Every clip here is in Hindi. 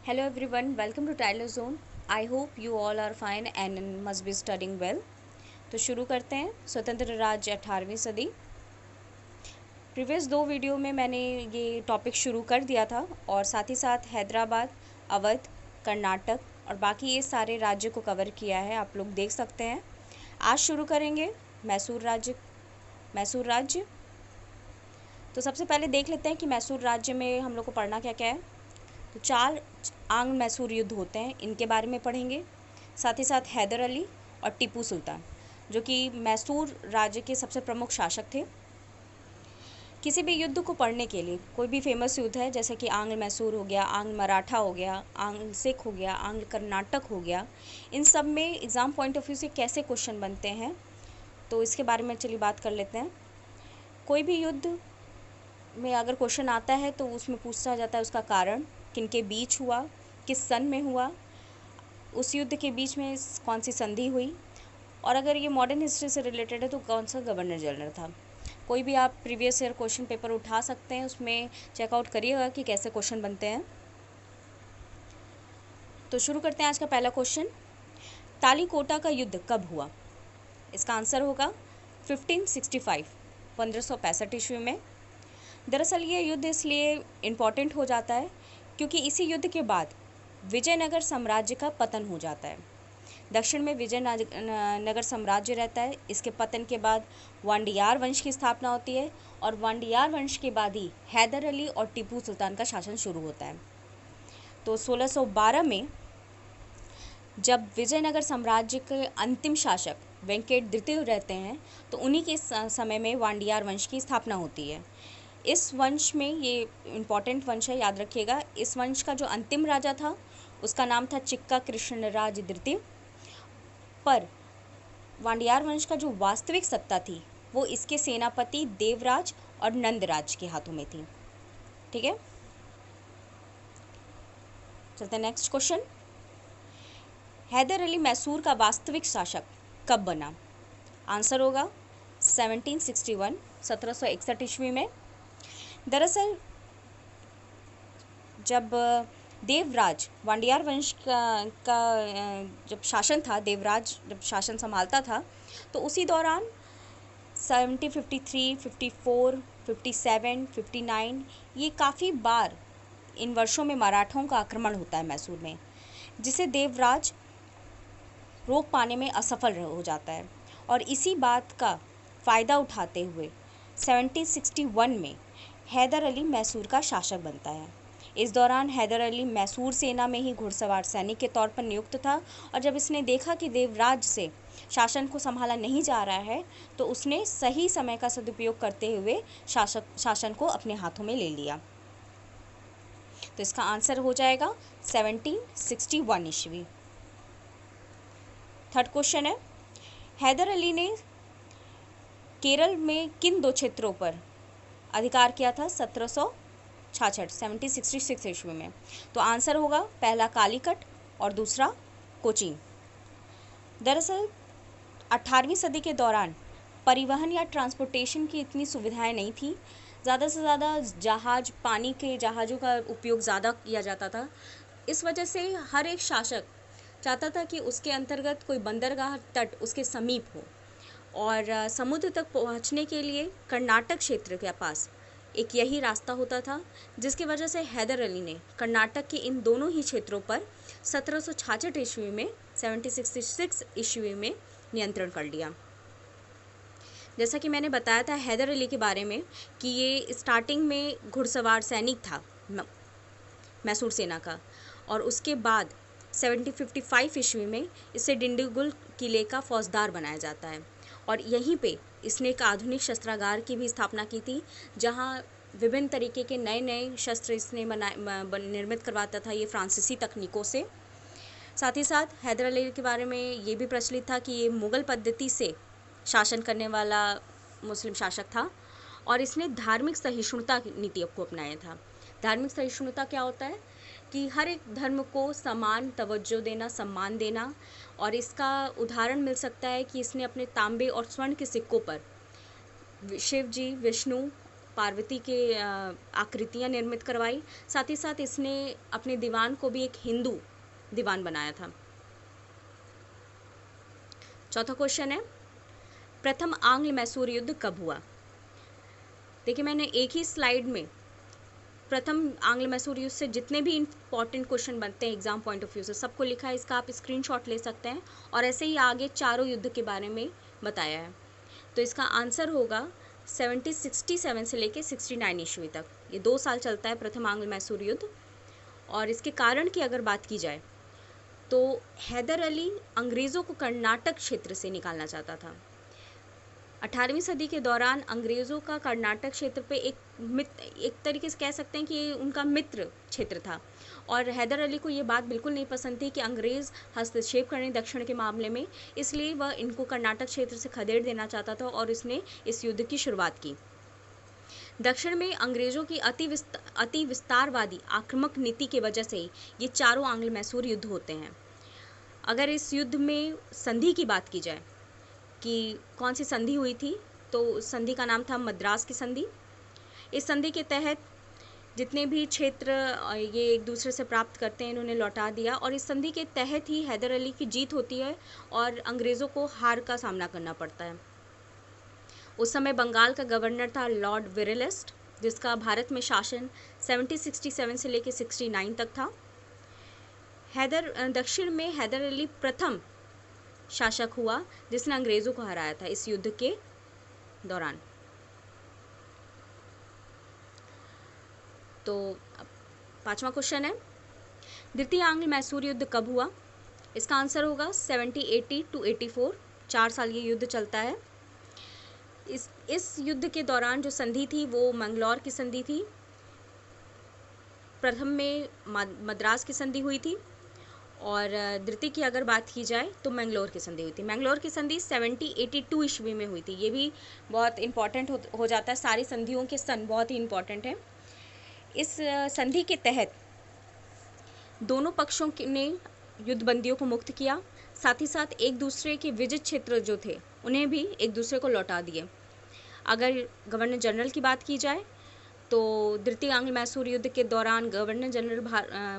Hello everyone, welcome to Tyler Zone. I hope you all are fine and must be studying well. तो शुरू करते हैं। स्वतंत्र राज्य 18वीं सदी। प्रीवियस दो वीडियो में मैंने ये टॉपिक शुरू कर दिया था और साथ ही साथ हैदराबाद, अवध, कर्नाटक और बाकी ये सारे राज्य को कवर किया है, आप लोग देख सकते हैं। आज शुरू करेंगे मैसूर राज्य। तो सबसे पहले देख लेते हैं कि मैसूर राज्य में हम लोग को पढ़ना क्या क्या है। तो 4 आंग्ल मैसूर युद्ध होते हैं, इनके बारे में पढ़ेंगे। साथ ही साथ हैदर अली और टीपू सुल्तान, जो कि मैसूर राज्य के सबसे प्रमुख शासक थे। किसी भी युद्ध को पढ़ने के लिए कोई भी फेमस युद्ध है, जैसे कि आंग्ल मैसूर हो गया, आंग्ल मराठा हो गया, आंग्ल सिख हो गया, आंग्ल कर्नाटक हो गया, इन सब में एग्ज़ाम पॉइंट ऑफ व्यू से कैसे क्वेश्चन बनते हैं, तो इसके बारे में चलिए बात कर लेते हैं। कोई भी युद्ध में अगर क्वेश्चन आता है तो उसमें पूछा जाता है उसका कारण, किनके बीच हुआ, किस सन में हुआ, उस युद्ध के बीच में कौन सी संधि हुई, और अगर ये मॉडर्न हिस्ट्री से रिलेटेड है तो कौन सा गवर्नर जनरल था। कोई भी आप प्रीवियस ईयर क्वेश्चन पेपर उठा सकते हैं, उसमें चेकआउट करिएगा कि कैसे क्वेश्चन बनते हैं। तो शुरू करते हैं आज का पहला क्वेश्चन। तालीकोटा का युद्ध कब हुआ? इसका आंसर होगा 1565, 1565 ईस्वी में। दरअसल ये युद्ध इसलिए इम्पॉर्टेंट हो जाता है क्योंकि इसी युद्ध के बाद विजयनगर साम्राज्य का पतन हो जाता है। दक्षिण में विजयनगर साम्राज्य रहता है। इसके पतन के बाद वांडियार वंश की स्थापना होती है और वांडियार वंश के बाद ही हैदर अली और टीपू सुल्तान का शासन शुरू होता है। तो 1612 में जब विजयनगर साम्राज्य के अंतिम शासक वेंकट द्वितीय रहते हैं, तो उन्हीं के समय में वांडियार वंश की स्थापना होती है। इस वंश में, ये इम्पॉर्टेंट वंश है, याद रखिएगा, इस वंश का जो अंतिम राजा था उसका नाम था चिक्का कृष्णराज द्वितीय। पर वांडियार वंश का जो वास्तविक सत्ता थी वो इसके सेनापति देवराज और नंदराज के हाथों में थी। ठीक है, चलते हैं नेक्स्ट क्वेश्चन। हैदर अली मैसूर का वास्तविक शासक कब बना? आंसर होगा 1761, 1761 ईस्वी में। दरअसल जब देवराज वांडियार वंश का जब शासन था, देवराज जब शासन संभालता था, तो उसी दौरान 1753, 54, 57, 59 ये काफ़ी बार इन वर्षों में मराठों का आक्रमण होता है मैसूर में, जिसे देवराज रोक पाने में असफल हो जाता है। और इसी बात का फ़ायदा उठाते हुए 1761 में हैदर अली मैसूर का शासक बनता है। इस दौरान हैदर अली मैसूर सेना में ही घुड़सवार सैनिक के तौर पर नियुक्त था, और जब इसने देखा कि देवराज से शासन को संभाला नहीं जा रहा है, तो उसने सही समय का सदुपयोग करते हुए शासन को अपने हाथों में ले लिया। तो इसका आंसर हो जाएगा 1761 ईस्वी। थर्ड क्वेश्चन है, हैदर अली ने केरल में किन 2 क्षेत्रों पर अधिकार किया था 1766 ईस्वी में? तो आंसर होगा पहला कालीकट और दूसरा कोचीन। दरअसल 18वीं सदी के दौरान परिवहन या ट्रांसपोर्टेशन की इतनी सुविधाएं नहीं थी। ज़्यादा से ज़्यादा जहाज, पानी के जहाज़ों का उपयोग ज़्यादा किया जाता था। इस वजह से हर एक शासक चाहता था कि उसके अंतर्गत कोई बंदरगाह तट उसके समीप हो, और समुद्र तक पहुंचने के लिए कर्नाटक क्षेत्र के पास एक यही रास्ता होता था, जिसकी वजह से हैदर अली ने कर्नाटक के इन दोनों ही क्षेत्रों पर 1766 ईस्वी में 1766 ईस्वी में नियंत्रण कर लिया। जैसा कि मैंने बताया था हैदर अली के बारे में कि ये स्टार्टिंग में घुड़सवार सैनिक था मैसूर सेना का, और उसके बाद 1755 ईस्वी में इसे डिंडीगुल किले का फौजदार बनाया जाता है, और यहीं पे इसने एक आधुनिक शस्त्रागार की भी स्थापना की थी, जहां विभिन्न तरीके के नए नए शस्त्र इसने निर्मित करवाता था, ये फ्रांसीसी तकनीकों से। साथ ही साथ हैदर अली के बारे में ये भी प्रचलित था कि ये मुग़ल पद्धति से शासन करने वाला मुस्लिम शासक था, और इसने धार्मिक सहिष्णुता की नीति को अपनाया था। धार्मिक सहिष्णुता क्या होता है कि हर एक धर्म को समान तवज्जो देना, सम्मान देना, और इसका उदाहरण मिल सकता है कि इसने अपने तांबे और स्वर्ण के सिक्कों पर शिव जी, विष्णु, पार्वती के आकृतियाँ निर्मित करवाई। साथ ही साथ इसने अपने दीवान को भी एक हिंदू दीवान बनाया था। चौथा क्वेश्चन है, प्रथम आंग्ल मैसूर युद्ध कब हुआ? देखिए, मैंने एक ही स्लाइड में प्रथम आंग्ल मैसूर युद्ध से जितने भी इंपॉर्टेंट क्वेश्चन बनते हैं एग्जाम पॉइंट ऑफ व्यू से, सबको लिखा है। इसका आप स्क्रीनशॉट ले सकते हैं और ऐसे ही आगे चारों युद्ध के बारे में बताया है। तो इसका आंसर होगा 1767 से लेके 69 ईस्वी तक। ये 2 साल चलता है प्रथम आंग्ल मैसूर युद्ध। और इसके कारण की अगर बात की जाए तो हैदर अली अंग्रेज़ों को कर्नाटक क्षेत्र से निकालना चाहता था। 18वीं सदी के दौरान अंग्रेज़ों का कर्नाटक क्षेत्र पे एक तरीके से कह सकते हैं कि ये उनका मित्र क्षेत्र था। और हैदर अली को ये बात बिल्कुल नहीं पसंद थी कि अंग्रेज़ हस्तक्षेप करें दक्षिण के मामले में, इसलिए वह इनको कर्नाटक क्षेत्र से खदेड़ देना चाहता था और इसने इस युद्ध की शुरुआत की। दक्षिण में अंग्रेज़ों की अति विस्तारवादी आक्रामक नीति की वजह से ये चारों आंग्ल मैसूर युद्ध होते हैं। अगर इस युद्ध में संधि की बात की जाए कि कौन सी संधि हुई थी, तो संधि का नाम था मद्रास की संधि। इस संधि के तहत जितने भी क्षेत्र ये एक दूसरे से प्राप्त करते हैं, इन्होंने लौटा दिया। और इस संधि के तहत ही हैदर अली की जीत होती है और अंग्रेज़ों को हार का सामना करना पड़ता है। उस समय बंगाल का गवर्नर था लॉर्ड विरलिस्ट, जिसका भारत में शासन 1767 से लेकर 69 तक था। दक्षिण में हैदर अली प्रथम शासक हुआ जिसने अंग्रेज़ों को हराया था इस युद्ध के दौरान। तो 5वां क्वेश्चन है, द्वितीय आंग्ल मैसूर युद्ध कब हुआ? इसका आंसर होगा 1780 to 84। 4 साल ये युद्ध चलता है। इस युद्ध के दौरान जो संधि थी वो मंगलौर की संधि थी। प्रथम में मद्रास की संधि हुई थी और द्वितीय की अगर बात की जाए तो मैंगलोर की संधि हुई थी। मैंगलोर की संधि 1782 ईस्वी में हुई थी। ये भी बहुत इंपॉर्टेंट हो जाता है, सारी संधियों के सन बहुत ही इंपॉर्टेंट है। इस संधि के तहत दोनों पक्षों ने युद्धबंदियों को मुक्त किया, साथ ही साथ एक दूसरे के विजित क्षेत्र जो थे उन्हें भी एक दूसरे को लौटा दिए। अगर गवर्नर जनरल की बात की जाए तो द्वितीय आंग्ल मैसूर युद्ध के दौरान गवर्नर जनरल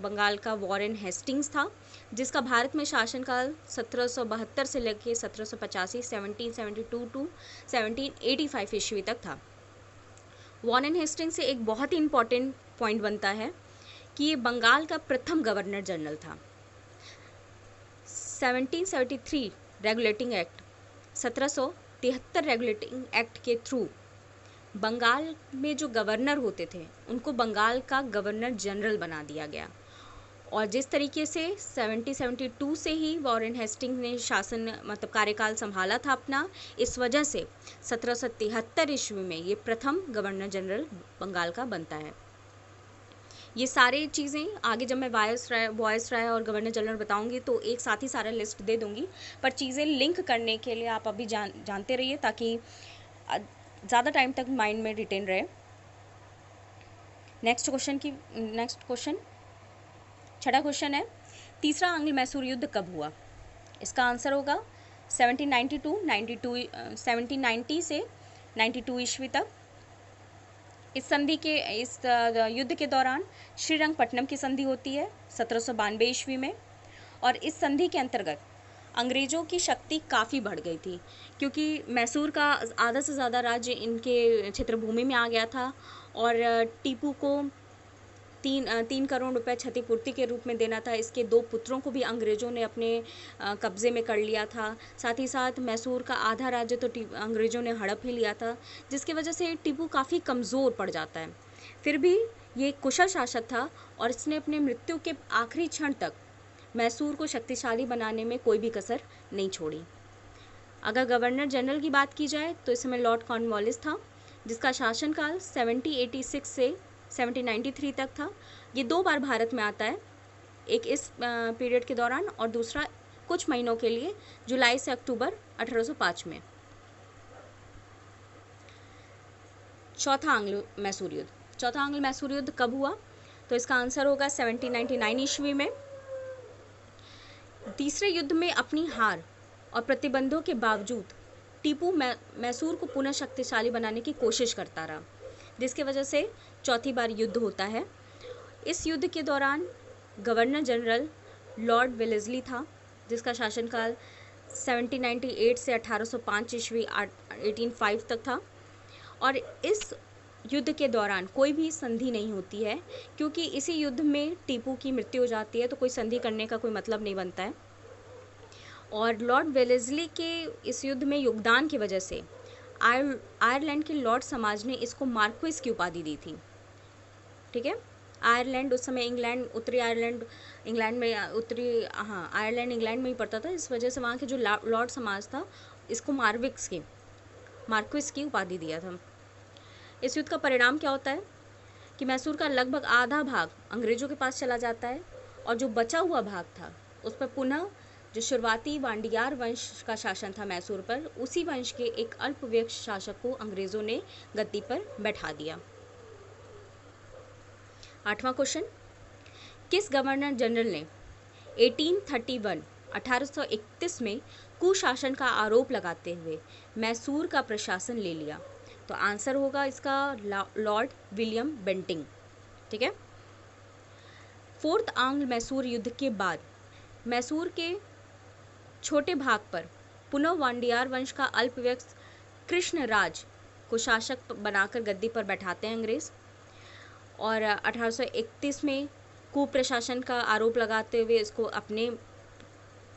बंगाल का वॉरेन हेस्टिंग्स था, जिसका भारत में शासनकाल 1772 से लेकर 1785 1772 टू 1785 ईस्वी तक था। वॉरेन हेस्टिंग्स से एक बहुत ही इम्पॉर्टेंट पॉइंट बनता है कि ये बंगाल का प्रथम गवर्नर जनरल था। 1773 रेगुलेटिंग एक्ट 1773 रेगुलेटिंग एक्ट के थ्रू बंगाल में जो गवर्नर होते थे उनको बंगाल का गवर्नर जनरल बना दिया गया। और जिस तरीके से 1772 से ही वॉरेन हेस्टिंग्स ने शासन कार्यकाल संभाला था अपना, इस वजह से 1773 ईस्वी में ये प्रथम गवर्नर जनरल बंगाल का बनता है। ये सारी चीज़ें आगे जब मैं वायसराय और गवर्नर जनरल बताऊंगी तो एक साथ ही सारा लिस्ट दे दूंगी, पर चीज़ें लिंक करने के लिए आप अभी जानते रहिए ताकि ज़्यादा टाइम तक माइंड में रिटेन रहे। नेक्स्ट क्वेश्चन 6वां क्वेश्चन है, तीसरा आंग्ल मैसूर युद्ध कब हुआ? इसका आंसर होगा 1790 से 92 ईस्वी तक। इस युद्ध के दौरान श्रीरंगपट्टनम की संधि होती है 1792 ईस्वी में। और इस संधि के अंतर्गत अंग्रेज़ों की शक्ति काफ़ी बढ़ गई थी, क्योंकि मैसूर का आधा से ज़्यादा राज्य इनके क्षेत्रभूमि में आ गया था और टीपू को 3 करोड़ रुपए क्षतिपूर्ति के रूप में देना था। इसके 2 पुत्रों को भी अंग्रेज़ों ने अपने कब्ज़े में कर लिया था। साथ ही साथ मैसूर का आधा राज्य तो अंग्रेज़ों ने हड़प ही लिया था, जिसकी वजह से टीपू काफ़ी कमज़ोर पड़ जाता है। फिर भी ये कुशल शासक था और इसने अपने मृत्यु के आखिरी क्षण तक मैसूर को शक्तिशाली बनाने में कोई भी कसर नहीं छोड़ी। अगर गवर्नर जनरल की बात की जाए तो इस समय लॉर्ड कॉर्नवालिस था, जिसका शासनकाल 1786 से 1793 तक था। ये 2 बार भारत में आता है, एक इस पीरियड के दौरान और दूसरा कुछ महीनों के लिए जुलाई से अक्टूबर 1805 में। चौथा आंग्ल मैसूर युद्ध कब हुआ? तो इसका आंसर होगा 1799 ईस्वी में। तीसरे युद्ध में अपनी हार और प्रतिबंधों के बावजूद टीपू मैसूर को पुनः शक्तिशाली बनाने की कोशिश करता रहा। जिसकी वजह से चौथी बार युद्ध होता है। इस युद्ध के दौरान गवर्नर जनरल लॉर्ड वेलेस्ली था, जिसका शासनकाल 1798 से 1805 ईस्वी 1805 तक था। और इस युद्ध के दौरान कोई भी संधि नहीं होती है, क्योंकि इसी युद्ध में टीपू की मृत्यु हो जाती है, तो कोई संधि करने का कोई मतलब नहीं बनता है। और लॉर्ड वेलेस्ली के इस युद्ध में योगदान की वजह से आयरलैंड के लॉर्ड समाज ने इसको मार्क्विस की उपाधि दी थी। ठीक है, आयरलैंड उस समय इंग्लैंड, उत्तरी आयरलैंड इंग्लैंड में, आयरलैंड इंग्लैंड में ही पड़ता था। इस वजह से वहाँ के जो लॉर्ड समाज था, इसको मार्क्विस की उपाधि दिया था। इस युद्ध का परिणाम क्या होता है कि मैसूर का लगभग आधा भाग अंग्रेजों के पास चला जाता है, और जो बचा हुआ भाग था उस पर पुनः जो शुरुआती वांडियार वंश का शासन था मैसूर पर, उसी वंश के एक अल्पवयस्क शासक को अंग्रेजों ने गद्दी पर बैठा दिया। 8वां क्वेश्चन, किस गवर्नर जनरल ने 1831 में कुशासन का आरोप लगाते हुए मैसूर का प्रशासन ले लिया? तो आंसर होगा इसका लॉर्ड विलियम बेंटिंग। ठीक है, फोर्थ आंग्ल मैसूर युद्ध के बाद मैसूर के छोटे भाग पर पुनः वांडियार वंश का अल्पवयस्क कृष्णराज को शासक बनाकर गद्दी पर बैठाते हैं अंग्रेज, और 1831 में कुप्रशासन का आरोप लगाते हुए इसको अपने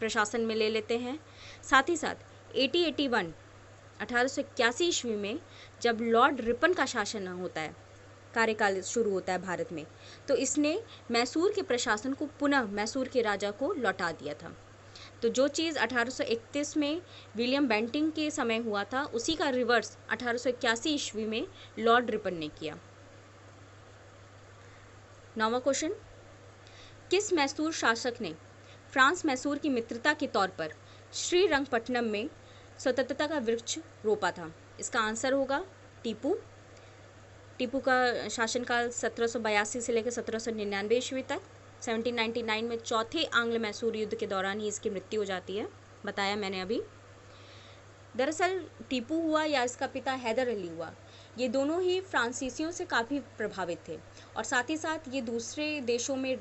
प्रशासन में ले लेते हैं। साथ ही साथ 1881 ईस्वी में जब लॉर्ड रिपन का शासन होता है, कार्यकाल शुरू होता है भारत में, तो इसने मैसूर के प्रशासन को पुनः मैसूर के राजा को लौटा दिया था। तो जो चीज़ 1831 में विलियम बेंटिंग के समय हुआ था, उसी का रिवर्स 1881 ईस्वी में लॉर्ड रिपन ने किया। 9वां क्वेश्चन, किस मैसूर शासक ने फ्रांस मैसूर की मित्रता के तौर पर श्रीरंगपट्टनम में स्वतंत्रता का वृक्ष रोपा था? इसका आंसर होगा टीपू। टीपू का शासनकाल 1782 से लेकर 1799 ईस्वी तक। 1799 में चौथे आंग्ल मैसूर युद्ध के दौरान ही इसकी मृत्यु हो जाती है, बताया मैंने अभी। दरअसल टीपू हुआ या इसका पिता हैदर अली हुआ, ये दोनों ही फ्रांसीसियों से काफ़ी प्रभावित थे, और साथ ही साथ ये दूसरे देशों में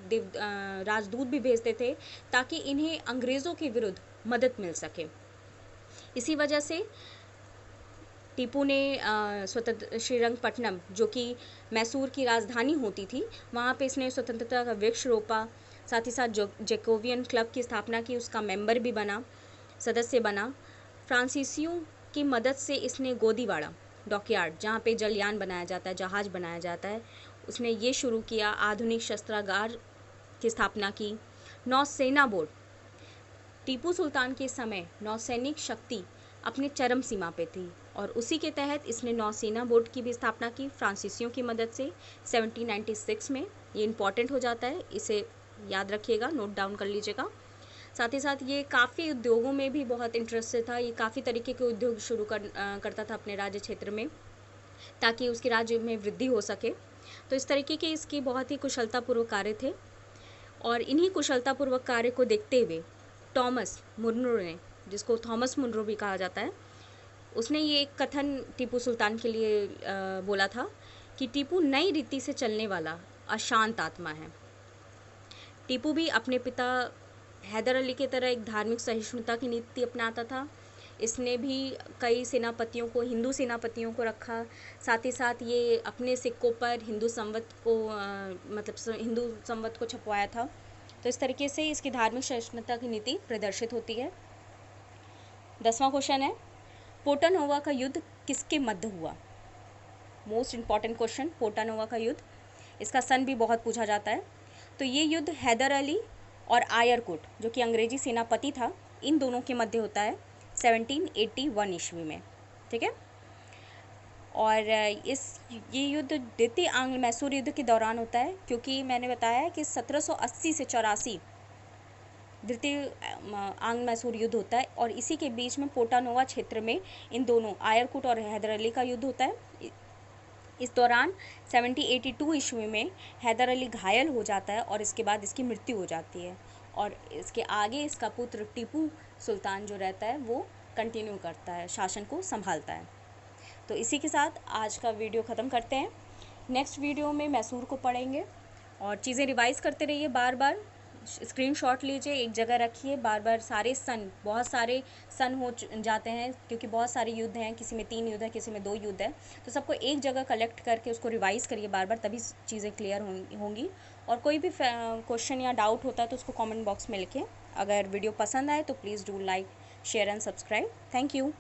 राजदूत भी भेजते थे ताकि इन्हें अंग्रेज़ों के विरुद्ध मदद मिल सके। इसी वजह से टीपू ने श्रीरंगपट्टनम, जो कि मैसूर की राजधानी होती थी, वहाँ पे इसने स्वतंत्रता का वृक्ष रोपा। साथ ही साथ जैकोबियन क्लब की स्थापना की, उसका मेंबर भी बना, सदस्य बना। फ्रांसीसियों की मदद से इसने गोदीवाड़ा डॉकयार्ड, जहाँ पे जलयान बनाया जाता है, जहाज बनाया जाता है, उसने ये शुरू किया। आधुनिक शस्त्रागार की स्थापना की। नौसेना बोर्ड, टीपू सुल्तान के समय नौसैनिक शक्ति अपने चरम सीमा पे थी, और उसी के तहत इसने नौसेना बोर्ड की भी स्थापना की फ्रांसीसियों की मदद से 1796 में। ये इम्पॉर्टेंट हो जाता है, इसे याद रखिएगा, नोट डाउन कर लीजिएगा। साथ ही साथ ये काफ़ी उद्योगों में भी बहुत इंटरेस्टेड था। ये काफ़ी तरीके के उद्योग शुरू करता था अपने राज्य क्षेत्र में, ताकि उसके राज्य में वृद्धि हो सके। तो इस तरीके के इसकी बहुत ही कुशलतापूर्वक कार्य थे, और इन्हीं कुशलतापूर्वक कार्य को देखते हुए थॉमस मुनरो ने, जिसको थॉमस मुनरो भी कहा जाता है, उसने ये एक कथन टीपू सुल्तान के लिए बोला था कि टीपू नई रीति से चलने वाला अशांत आत्मा है। टीपू भी अपने पिता हैदर अली की तरह एक धार्मिक सहिष्णुता की नीति अपनाता था। इसने भी कई सेनापतियों को, हिंदू सेनापतियों को रखा। साथ ही साथ ये अपने सिक्कों पर हिंदू संवत को छपवाया था। तो इस तरीके से इसकी धार्मिक सहिष्णुता की नीति प्रदर्शित होती है। 10वां क्वेश्चन है, पोर्टानोवा का युद्ध किसके मध्य हुआ? मोस्ट इंपॉर्टेंट क्वेश्चन, पोर्टानोवा का युद्ध, इसका सन भी बहुत पूछा जाता है। तो ये युद्ध हैदर अली और आयरकुट, जो कि अंग्रेजी सेनापति था, इन दोनों के मध्य होता है 1781 ईस्वी में। ठीक है, और ये युद्ध द्वितीय आंग्ल मैसूर युद्ध के दौरान होता है, क्योंकि मैंने बताया कि 1780 से 84 द्वितीय आंग्ल मैसूर युद्ध होता है, और इसी के बीच में पोर्टानोवा क्षेत्र में इन दोनों आयरकुट और हैदर अली का युद्ध होता है। इस दौरान 1782 ईस्वी में हैदर अली घायल हो जाता है, और इसके बाद इसकी मृत्यु हो जाती है, और इसके आगे इसका पुत्र टीपू सुल्तान जो रहता है वो कंटिन्यू करता है, शासन को संभालता है। तो इसी के साथ आज का वीडियो ख़त्म करते हैं। नेक्स्ट वीडियो में मैसूर को पढ़ेंगे और चीज़ें रिवाइज़ करते रहिए, बार बार स्क्रीनशॉट लीजिए, एक जगह रखिए, बार बार सारे सन, बहुत सारे सन हो जाते हैं क्योंकि बहुत सारे युद्ध हैं, किसी में 3 युद्ध है, किसी में 2 युद्ध है, तो सबको एक जगह कलेक्ट करके उसको रिवाइज़ करिए बार बार, तभी चीज़ें क्लियर होंगी। और कोई भी क्वेश्चन या डाउट होता है तो उसको कमेंट बॉक्स में लिखें। अगर वीडियो पसंद आए तो please do like, share and subscribe. Thank you.